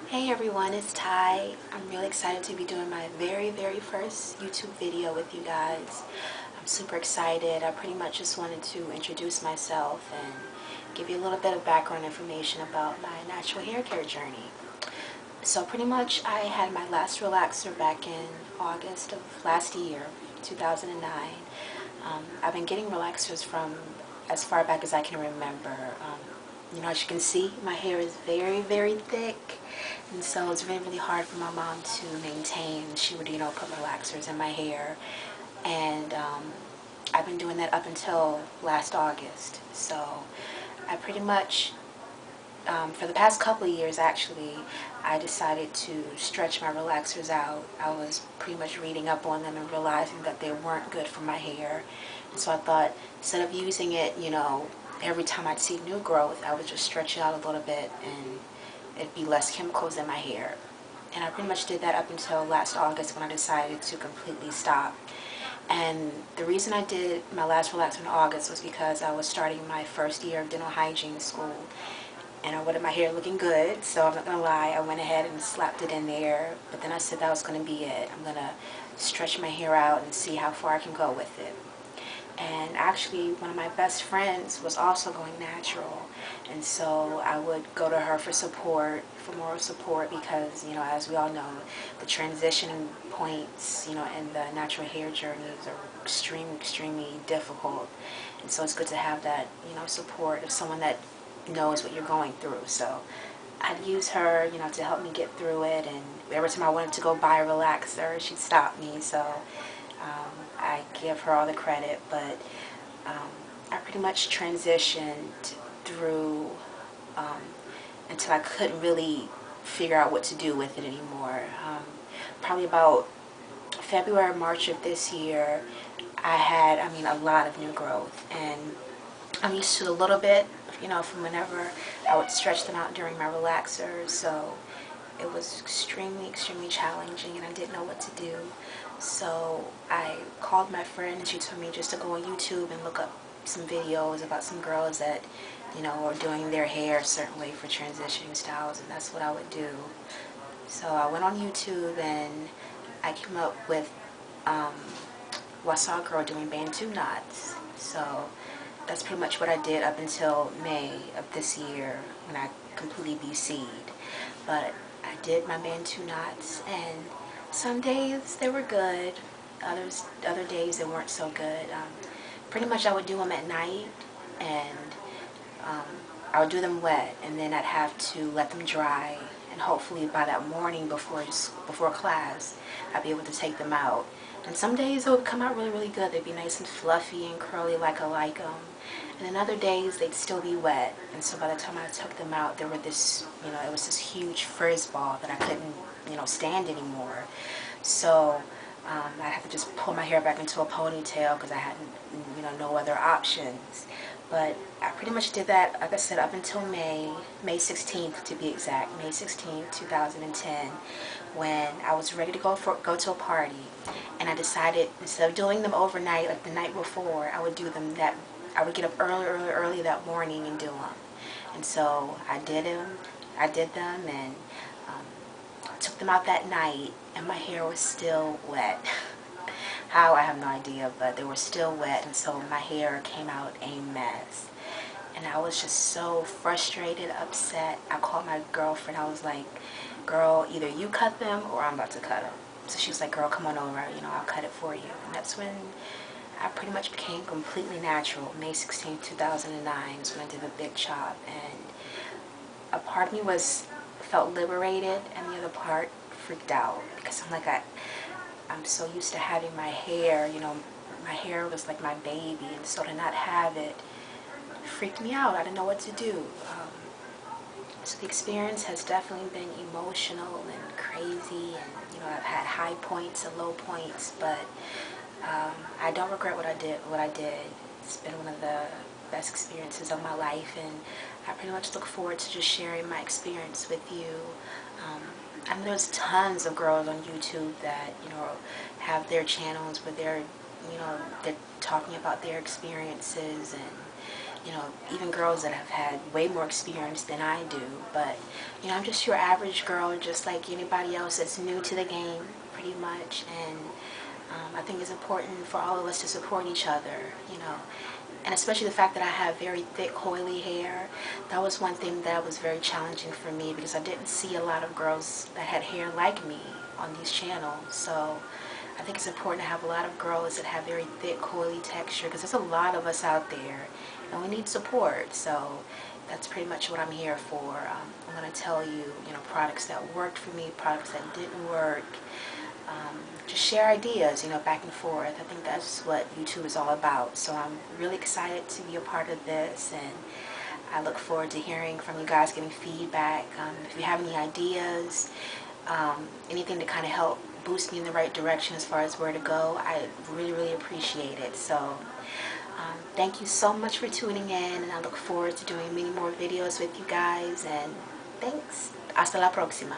Hey everyone, it's Ty. I'm really excited to be doing my very first YouTube video with you guys. I'm super excited. I pretty much just wanted to introduce myself and give you a little bit of background information about my natural hair care journey. So pretty much I had my last relaxer back in August of last year, 2009. I've been getting relaxers from as far back as I can remember. As you can see, my hair is very thick, and so it's really hard for my mom to maintain. She would, put relaxers in my hair, and I've been doing that up until last August. So I pretty much, for the past couple of years actually, I decided to stretch my relaxers out. I was pretty much reading up on them and realizing that they weren't good for my hair. And so I thought, instead of using it, every time I'd see new growth, I would just stretch it out a little bit and it'd be less chemicals in my hair. And I pretty much did that up until last August when I decided to completely stop. And the reason I did my last relaxer in August was because I was starting my first year of dental hygiene school. And I wanted my hair looking good, so I'm not going to lie, I went ahead and slapped it in there. But then I said that was going to be it. I'm going to stretch my hair out and see how far I can go with it. And actually, one of my best friends was also going natural. And so I would go to her for support, for moral support, because, as we all know, the transition points, in the natural hair journeys are extremely difficult. And so it's good to have that, support of someone that knows what you're going through. So I'd use her, to help me get through it. And every time I wanted to go buy a relaxer, she'd stop me. So I give her all the credit, but I pretty much transitioned through until I couldn't really figure out what to do with it anymore. Probably about February, March of this year, I had, a lot of new growth, and I'm used to a little bit, from whenever I would stretch them out during my relaxers, so it was extremely challenging, and I didn't know what to do. So I called my friend, and she told me just to go on YouTube and look up some videos about some girls that, are doing their hair a certain way for transitioning styles, and that's what I would do. So I went on YouTube, and I came up with, well, I saw a girl doing Bantu knots. So that's pretty much what I did up until May of this year when I completely BC'd. But I did my Bantu knots, and some days they were good, other days they weren't so good. Pretty much I would do them at night, and I would do them wet, and then I'd have to let them dry, and hopefully by that morning before class I'd be able to take them out. And some days they would come out really good. They'd be nice and fluffy and curly like I like them. And then other days they'd still be wet. And so by the time I took them out, there were this, it was this huge frizz ball that I couldn't, stand anymore. So I had to just pull my hair back into a ponytail because I had, no other options. But I pretty much did that, like I said, up until May 16th to be exact, May 16th, 2010, when I was ready to go to a party. And I decided, instead of doing them overnight, like the night before, I would do them I would get up early that morning and do them. And so I did them, and took them out that night, and my hair was still wet. How, I have no idea, but they were still wet, and so my hair came out a mess. And I was just so frustrated, upset. I called my girlfriend. I was like, girl, either you cut them or I'm about to cut them. So she was like, girl, come on over, I'll cut it for you. And that's when I pretty much became completely natural. May 16, 2009 is when I did the big chop, and a part of me felt liberated, and the other part freaked out, because I'm like, I'm so used to having my hair, my hair was like my baby, and so to not have it freaked me out. I didn't know what to do. So the experience has definitely been emotional and crazy, and I've had high points and low points, but I don't regret what I did. It's been one of the best experiences of my life, and I pretty much look forward to just sharing my experience with you. And there's tons of girls on YouTube that, have their channels where they're talking about their experiences, and you know, even girls that have had way more experience than I do. But, you know, I'm just your average girl, just like anybody else that's new to the game, pretty much. And I think it's important for all of us to support each other, you know. And especially the fact that I have very thick, coily hair. That was one thing that was very challenging for me because I didn't see a lot of girls that had hair like me on these channels. So I think it's important to have a lot of girls that have very thick, coily texture because there's a lot of us out there and we need support. So that's pretty much what I'm here for. I'm going to tell you, you know, products that worked for me, products that didn't work. Just share ideas, you know, back and forth. I think that's what YouTube is all about. So I'm really excited to be a part of this, and I look forward to hearing from you guys, getting feedback. If you have any ideas, anything to kind of help boost me in the right direction as far as where to go, I really, really appreciate it. So thank you so much for tuning in, and I look forward to doing many more videos with you guys, and thanks. Hasta la próxima.